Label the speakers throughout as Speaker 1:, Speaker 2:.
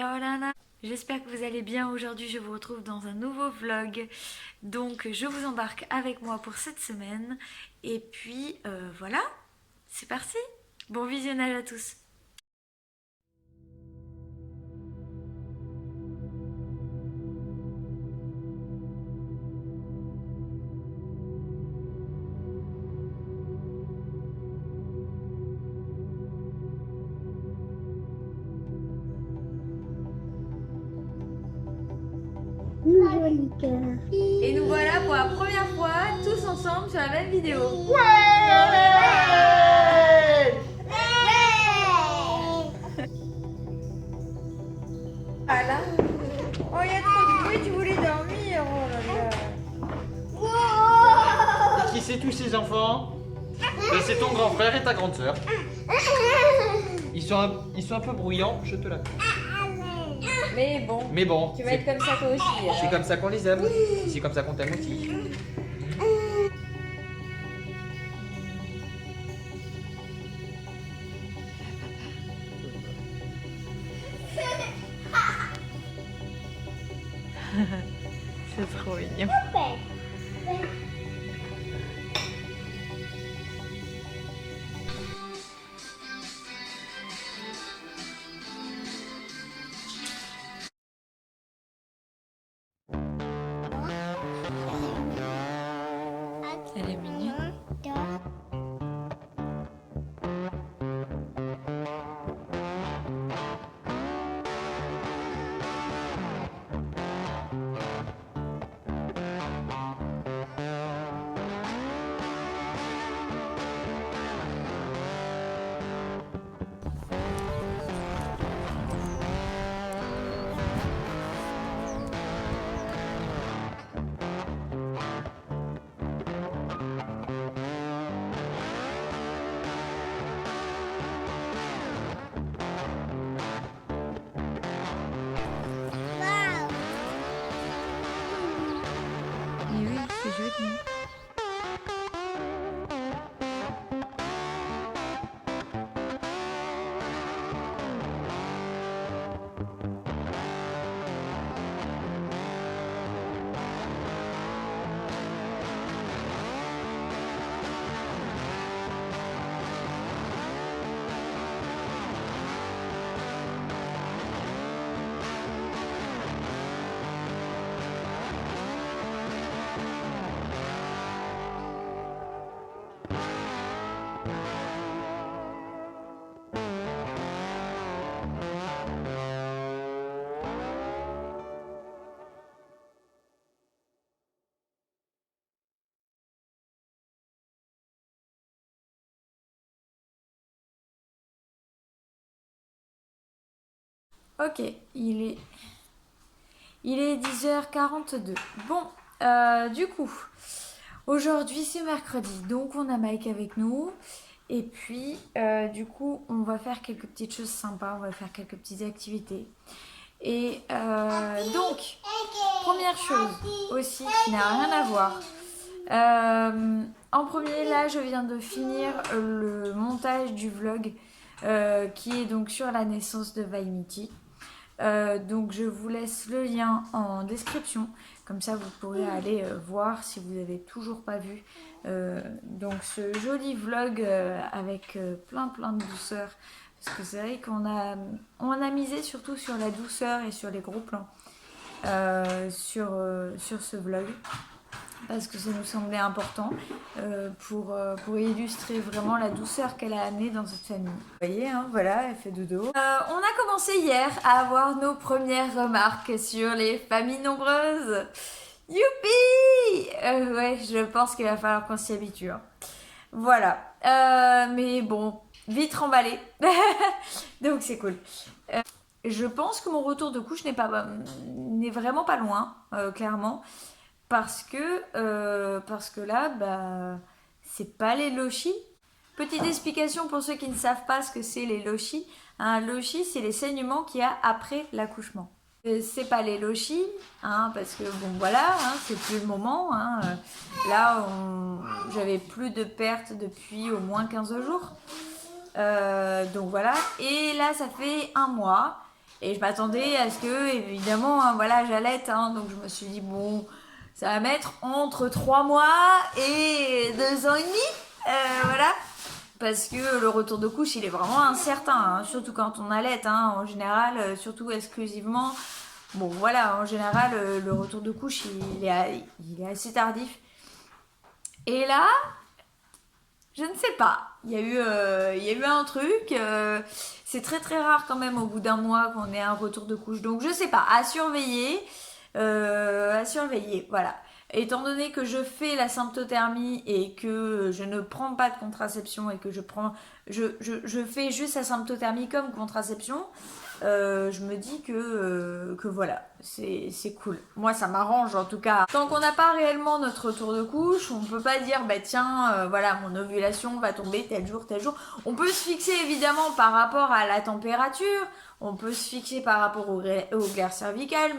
Speaker 1: Yolana, j'espère que vous allez bien. Aujourd'hui je vous retrouve dans un nouveau vlog. Donc je vous embarque avec moi pour cette semaine. Et puis voilà, c'est parti. Bon visionnage à tous.
Speaker 2: Joli cœur.
Speaker 1: Et nous voilà pour la première fois tous ensemble sur la même vidéo. Voilà. Oh, il y a trop de bruit, tu voulais dormir. Oh là là.
Speaker 3: Et qui c'est tous ces enfants? Ben, c'est ton grand frère et ta grande sœur. Ils sont un peu bruyants, je te l'accorde.
Speaker 1: Mais bon,
Speaker 3: Mais bon,
Speaker 1: tu vas être comme ça toi aussi.
Speaker 3: c'est comme ça qu'on les aime. C'est comme ça qu'on t'aime aussi.
Speaker 1: C'est trop mignon. Elle est mignonne. Et oui, c'est joli. Ok, il est 10h42. Bon, du coup, aujourd'hui c'est mercredi, donc on a Mike avec nous. Et puis, du coup, on va faire quelques petites choses sympas, on va faire quelques petites activités. Et donc, première chose aussi qui n'a rien à voir. En premier, là, je viens de finir le montage du vlog qui est donc sur la naissance de Vaimiti. Donc je vous laisse le lien en description, comme ça vous pourrez aller voir si vous n'avez toujours pas vu donc ce joli vlog avec plein de douceur, parce que c'est vrai on a misé surtout sur la douceur et sur les gros plans sur ce vlog, parce que ça nous semblait important pour illustrer vraiment la douceur qu'elle a amenée dans cette famille. Vous voyez, hein, voilà, elle fait dodo. On a commencé hier à avoir nos premières remarques sur les familles nombreuses. Youpi! Ouais, je pense qu'il va falloir qu'on s'y habitue. Hein. Voilà. Mais bon, vite remballé. Donc c'est cool. Je pense que mon retour de couche n'est vraiment pas loin, clairement. Parce que là, bah, c'est pas les lochis. Petite explication pour ceux qui ne savent pas ce que c'est les lochis. Un lochi, c'est les saignements qu'il y a après l'accouchement. C'est pas les lochis, hein, parce que bon voilà, hein, c'est plus le moment. Hein. Là, j'avais plus de pertes depuis au moins 15 jours. Donc voilà. Et là, ça fait un mois. Et je m'attendais à ce que, évidemment, hein, voilà, j'allaite, hein, donc je me suis dit, bon, ça va mettre entre 3 mois et 2 ans et demi, voilà. Parce que le retour de couche, il est vraiment incertain, hein, surtout quand on allaite, hein, en général, surtout exclusivement. Bon, voilà, en général, le retour de couche, il est assez tardif. Et là, je ne sais pas. Il y a eu un truc. C'est très très rare quand même au bout d'un mois qu'on ait un retour de couche. Donc je sais pas. À surveiller. Voilà. Étant donné que je fais la symptothermie et que je ne prends pas de contraception et que je fais juste la symptothermie comme contraception, je me dis que voilà, c'est cool. Moi, ça m'arrange en tout cas. Tant qu'on n'a pas réellement notre retour de couche, on peut pas dire, bah tiens, voilà, mon ovulation va tomber tel jour, tel jour. On peut se fixer évidemment par rapport à la température, on peut se fixer par rapport au glaire cervicale,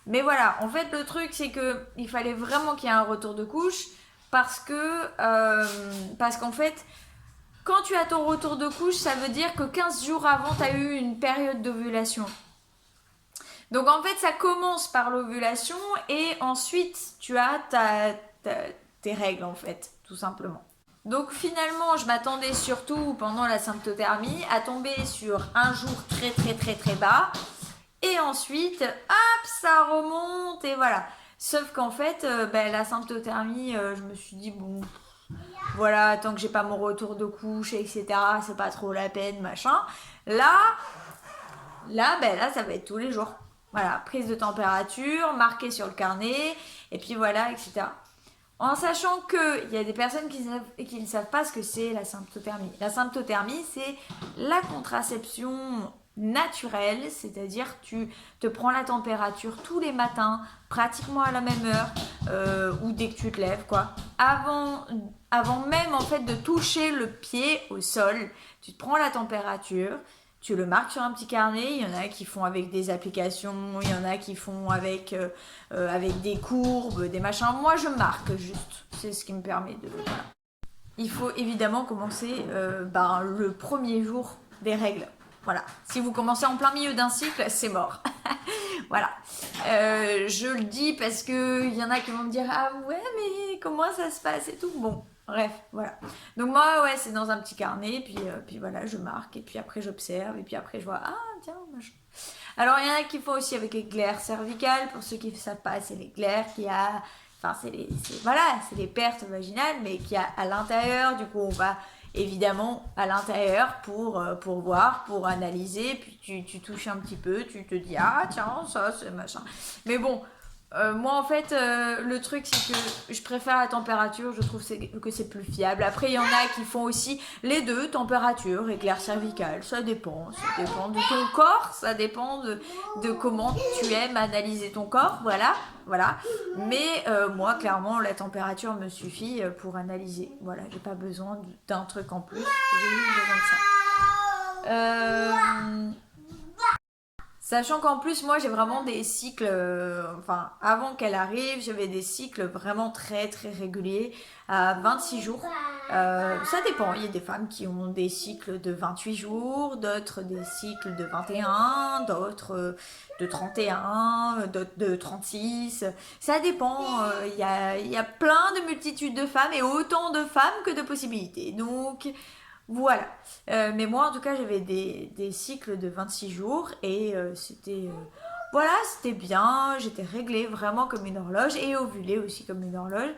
Speaker 1: mais voilà, en fait, le truc, c'est que il fallait vraiment qu'il y ait un retour de couche parce qu'en fait, quand tu as ton retour de couche, ça veut dire que 15 jours avant, tu as eu une période d'ovulation. Donc en fait, ça commence par l'ovulation et ensuite, tu as tes règles, en fait, tout simplement. Donc finalement, je m'attendais surtout, pendant la symptothermie, à tomber sur un jour très très très très bas. Et ensuite, hop, ça remonte et voilà. Sauf qu'en fait, la symptothermie, je me suis dit, bon, voilà, tant que j'ai pas mon retour de couche, etc., c'est pas trop la peine, machin. Là, ça va être tous les jours. Voilà, prise de température, marquée sur le carnet, et puis voilà, etc. En sachant qu'il y a des personnes qui ne savent pas ce que c'est la symptothermie. La symptothermie, c'est la contraception naturelle, c'est-à-dire tu te prends la température tous les matins, pratiquement à la même heure, ou dès que tu te lèves, quoi. Avant même en fait de toucher le pied au sol, tu te prends la température, tu le marques sur un petit carnet. Il y en a qui font avec des applications, il y en a qui font avec des courbes, des machins. Moi, je marque juste. C'est ce qui me permet de... Voilà. Il faut évidemment commencer le premier jour des règles. Voilà. Si vous commencez en plein milieu d'un cycle, c'est mort. Voilà. Je le dis parce qu'il y en a qui vont me dire « Ah ouais, mais comment ça se passe et tout ?» Bon. Bref, voilà. Donc moi, ouais, c'est dans un petit carnet, puis voilà, je marque, et puis après j'observe, et puis après je vois, ah tiens, machin. Alors il y en a qui font aussi avec les glaires cervicales, pour ceux qui ne savent pas, c'est les glaires qui a, enfin c'est les pertes vaginales, mais qui a à l'intérieur, du coup on va évidemment à l'intérieur pour voir, pour analyser, puis tu touches un petit peu, tu te dis, ah tiens, ça c'est machin. Mais bon... moi en fait le truc c'est que je préfère la température, je trouve que c'est plus fiable. Après il y en a qui font aussi les deux, température et glaire cervicale, ça dépend de ton corps, ça dépend de comment tu aimes analyser ton corps, voilà. Mais moi clairement la température me suffit pour analyser, voilà, j'ai pas besoin d'un truc en plus, j'ai juste besoin de ça. Sachant qu'en plus, moi, j'ai vraiment des cycles, avant qu'elle arrive, j'avais des cycles vraiment très, très réguliers, à 26 jours. Ça dépend, il y a des femmes qui ont des cycles de 28 jours, d'autres des cycles de 21, d'autres de 31, d'autres de 36. Ça dépend, il y a plein de multitudes de femmes et autant de femmes que de possibilités. Donc... Voilà. Mais moi, en tout cas, j'avais des cycles de 26 jours et c'était bien. J'étais réglée vraiment comme une horloge et ovulée aussi comme une horloge.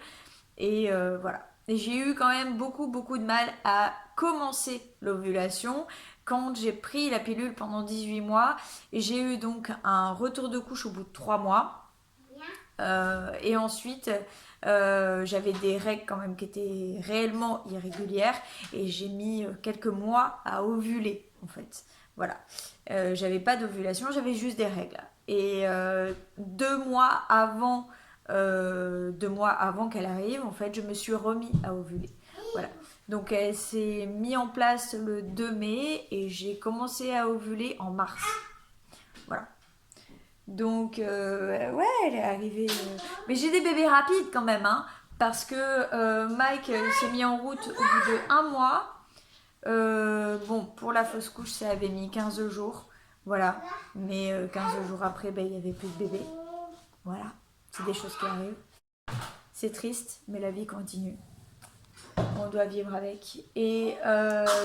Speaker 1: Et voilà. Et j'ai eu quand même beaucoup, beaucoup de mal à commencer l'ovulation quand j'ai pris la pilule pendant 18 mois. Et j'ai eu donc un retour de couche au bout de 3 mois. Et ensuite... j'avais des règles quand même qui étaient réellement irrégulières et j'ai mis quelques mois à ovuler en fait, voilà. J'avais pas d'ovulation, j'avais juste des règles et 2 mois avant qu'elle arrive en fait, je me suis remis à ovuler, voilà. Donc elle s'est mise en place le 2 mai et j'ai commencé à ovuler en mars, voilà. Donc, ouais, elle est arrivée. Mais j'ai des bébés rapides quand même, hein, parce que Mike s'est mis en route au bout de 1 mois. Bon, pour la fausse couche, ça avait mis 15 jours. Voilà. Mais 15 jours après, ben, il n'y avait plus de bébé. Voilà. C'est des choses qui arrivent. C'est triste, mais la vie continue. On doit vivre avec. Et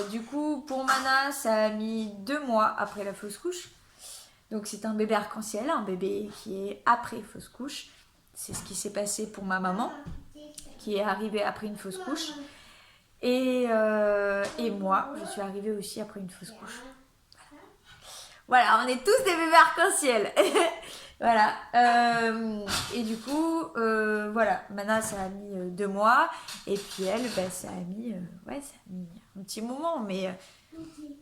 Speaker 1: du coup, pour Mana, ça a mis 2 mois après la fausse couche. Donc c'est un bébé arc-en-ciel, un bébé qui est après fausse couche. C'est ce qui s'est passé pour ma maman, qui est arrivée après une fausse couche. Et moi, je suis arrivée aussi après une fausse couche. Voilà, on est tous des bébés arc-en-ciel. Voilà. Et du coup, voilà, Mana, ça a mis 2 mois. Et puis elle, bah, ça a mis un petit moment.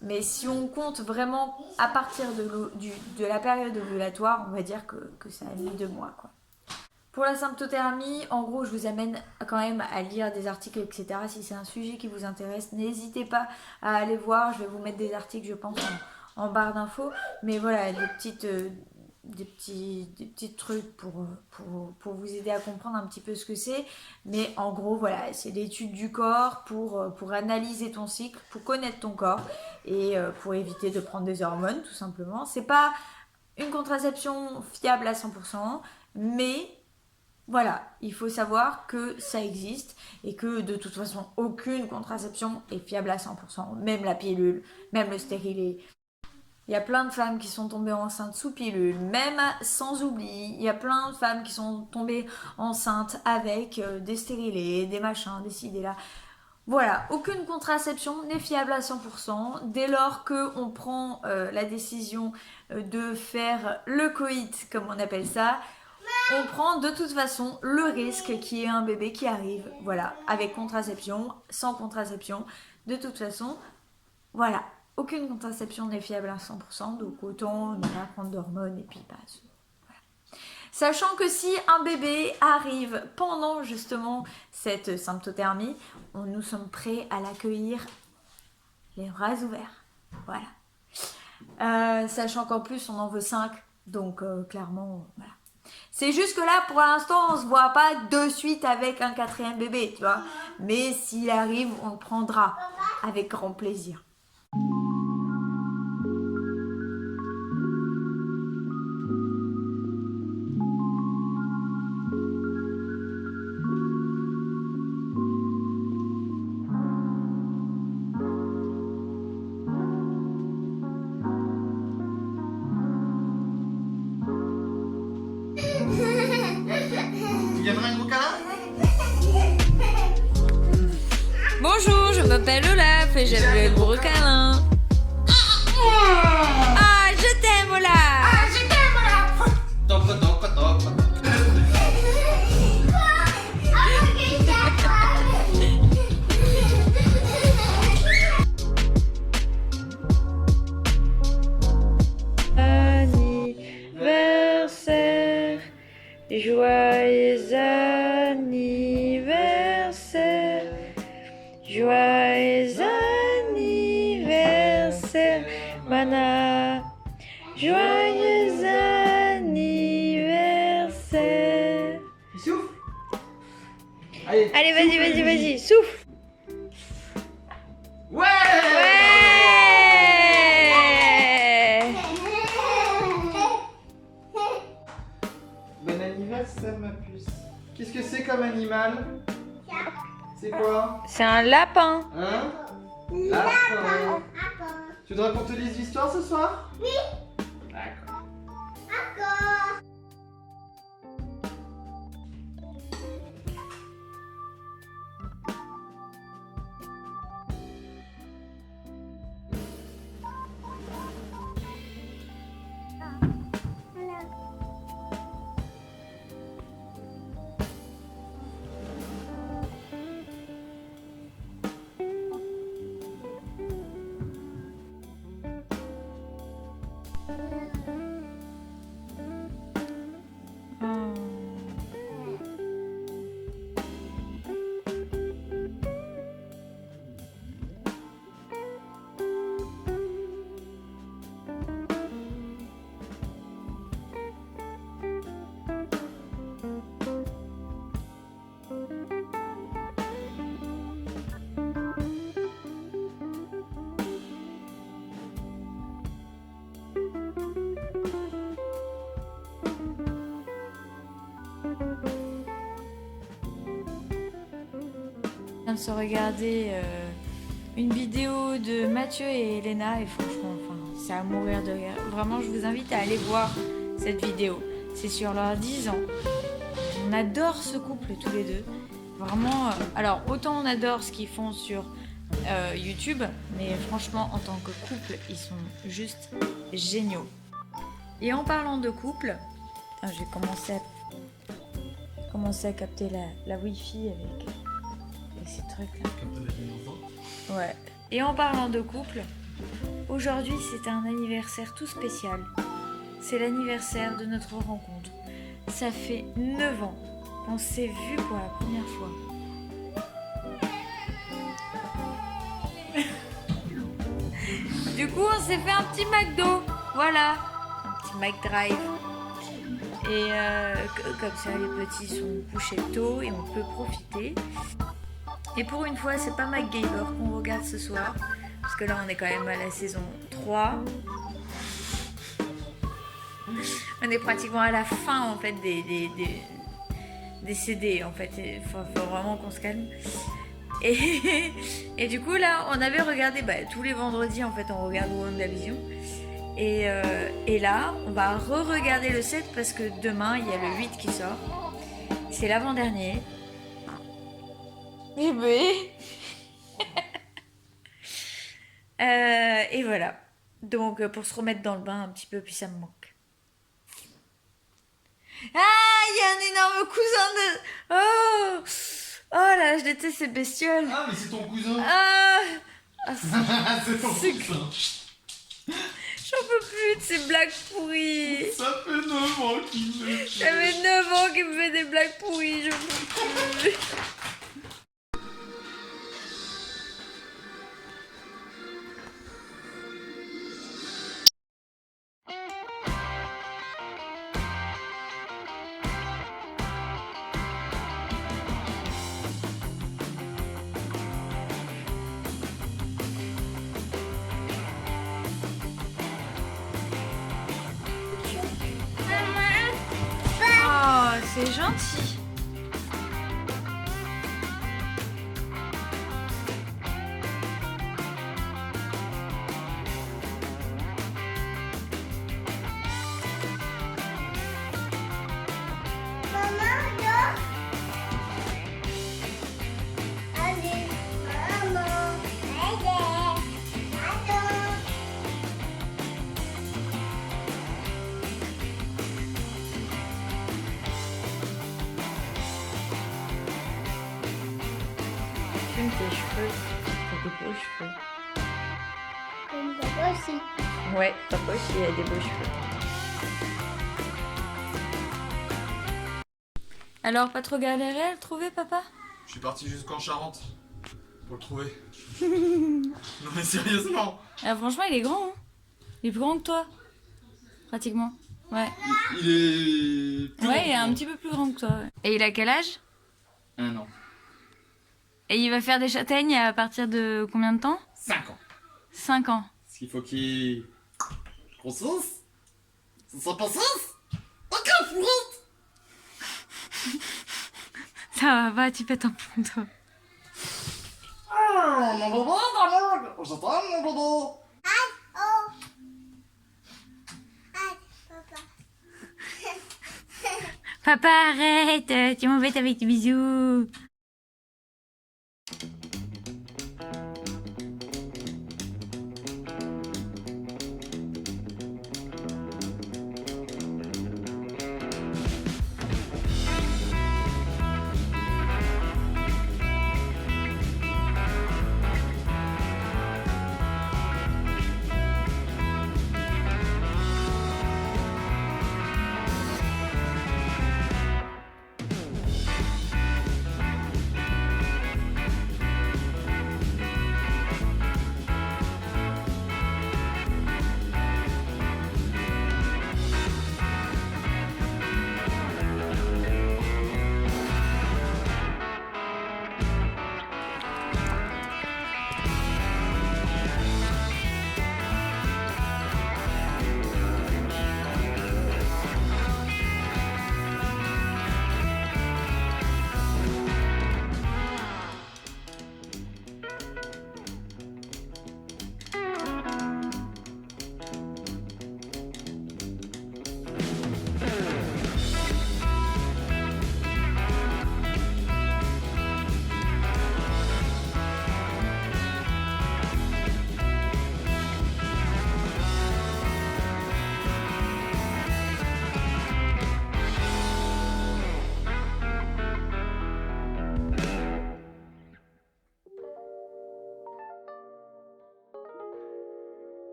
Speaker 1: Mais si on compte vraiment à partir de la période ovulatoire, on va dire que ça a mis 2 mois, quoi. Pour la symptothermie, en gros, je vous amène quand même à lire des articles, etc. Si c'est un sujet qui vous intéresse, n'hésitez pas à aller voir. Je vais vous mettre des articles, je pense, en barre d'infos. Mais voilà, des petits trucs pour vous aider à comprendre un petit peu ce que c'est. Mais en gros, voilà, c'est l'étude du corps pour analyser ton cycle, pour connaître ton corps et pour éviter de prendre des hormones, tout simplement. C'est pas une contraception fiable à 100%, mais voilà, il faut savoir que ça existe et que de toute façon, aucune contraception est fiable à 100%, même la pilule, même le stérilet. Il y a plein de femmes qui sont tombées enceintes sous pilule, même sans oubli. Il y a plein de femmes qui sont tombées enceintes avec des stérilés, des machins, des ci, des là. Voilà, aucune contraception n'est fiable à 100%. Dès lors qu'on prend la décision de faire le coït, comme on appelle ça, on prend de toute façon le risque qu'il y ait un bébé qui arrive, voilà, avec contraception, sans contraception. De toute façon, voilà, aucune contraception n'est fiable à 100%, donc autant ne pas prendre d'hormones et puis passe. Voilà. Sachant que si un bébé arrive pendant justement cette symptothermie, nous sommes prêts à l'accueillir les bras ouverts. Voilà. Sachant qu'en plus on en veut 5, donc clairement, voilà. C'est juste que là, pour l'instant, on se voit pas de suite avec un 4e bébé, tu vois. Mais s'il arrive, on le prendra avec grand plaisir.
Speaker 3: Tu viendras un gros câlin?
Speaker 1: Bonjour, je m'appelle Olaf et j'aime le gros câlin. Ah, je t'aime Olaf.
Speaker 3: Toc, toc, toc, toc.
Speaker 1: Anniversaire, joyeux anniversaire, joyeux anniversaire, Mana, joyeux anniversaire.
Speaker 3: Il souffle. Allez,
Speaker 1: Allez, vas-y, souffle.
Speaker 3: Ouais. Bon anniversaire ma puce. Qu'est-ce que c'est comme animal? C'est quoi?
Speaker 1: C'est un lapin.
Speaker 3: Hein? Lapin. Tu voudrais qu'on te lise l'histoire ce soir? Oui. D'accord.
Speaker 1: train de se regarder une vidéo de Mathieu et Elena et franchement, c'est à mourir de rire. Vraiment, je vous invite à aller voir cette vidéo. C'est sur leurs 10 ans. On adore ce couple tous les deux. Vraiment, alors autant on adore ce qu'ils font sur YouTube, mais franchement, en tant que couple, ils sont juste géniaux. Et en parlant de couple, j'ai commencé à capter la Wi-Fi avec ces trucs-là. Ouais. Et en parlant de couple, aujourd'hui, c'est un anniversaire tout spécial. C'est l'anniversaire de notre rencontre. Ça fait 9 ans qu'on s'est vus pour la première fois. Du coup, on s'est fait un petit McDo. Voilà, un petit McDrive. Et comme ça, les petits sont couchés tôt et on peut profiter. Et pour une fois, c'est pas MacGyver qu'on regarde ce soir. Parce que là, on est quand même à la saison 3. On est pratiquement à la fin, en fait, des CD, en fait. Il faut vraiment qu'on se calme. Et du coup, là, on avait regardé, tous les vendredis, en fait, on regarde WandaVision. Et là, on va re-regarder le 7 parce que demain, il y a le 8 qui sort. C'est l'avant-dernier. Bébé. Et voilà. Donc, pour se remettre dans le bain un petit peu, puis ça me manque. Ah, il y a un énorme cousin de... Oh, oh là, je déteste ces bestioles.
Speaker 3: Ah, mais c'est ton cousin.
Speaker 1: Ah,
Speaker 3: c'est ton cousin.
Speaker 1: J'en peux plus de ces blagues pourries.
Speaker 3: Ça fait 9 ans qu'il me fait.
Speaker 1: Ça fait 9 ans qu'il me fait des blagues pourries, j'en peux plus. Oh, c'est gentil. Fume tes cheveux. T'as des beaux cheveux.
Speaker 2: Comme papa aussi.
Speaker 1: Ouais, papa aussi il a des beaux cheveux. Alors, pas trop galéré à le trouver, papa?
Speaker 3: Je suis parti jusqu'en Charente pour le trouver. Non mais sérieusement.
Speaker 1: Ah, franchement, il est grand, hein. Il est plus grand que toi. Pratiquement. Ouais.
Speaker 3: Il est... plus
Speaker 1: Ouais,
Speaker 3: grand
Speaker 1: il est un
Speaker 3: que
Speaker 1: petit peu plus grand que toi. Ouais. Et il a quel âge?
Speaker 3: moi. 1 an.
Speaker 1: Et il va faire des châtaignes à partir de combien de temps?
Speaker 3: 5 ans.
Speaker 1: 5 ans.
Speaker 3: Parce qu'il faut qu'il... Grossesse. Ça sera pas ça. Ok, fourrette.
Speaker 1: Ça va, tu pètes un plomb, toi.
Speaker 3: Ah, mon bébé, d'amour. Je t'aime, mon bébé.
Speaker 1: Papa, arrête, tu m'embêtes avec tes bisous.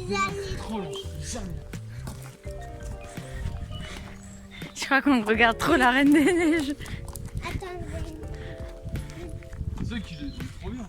Speaker 2: jamais.
Speaker 3: Trop long, jamais.
Speaker 1: Je crois qu'on regarde trop la Reine des Neiges.
Speaker 2: Attends, je vais...
Speaker 3: C'est ça qui est trop bien.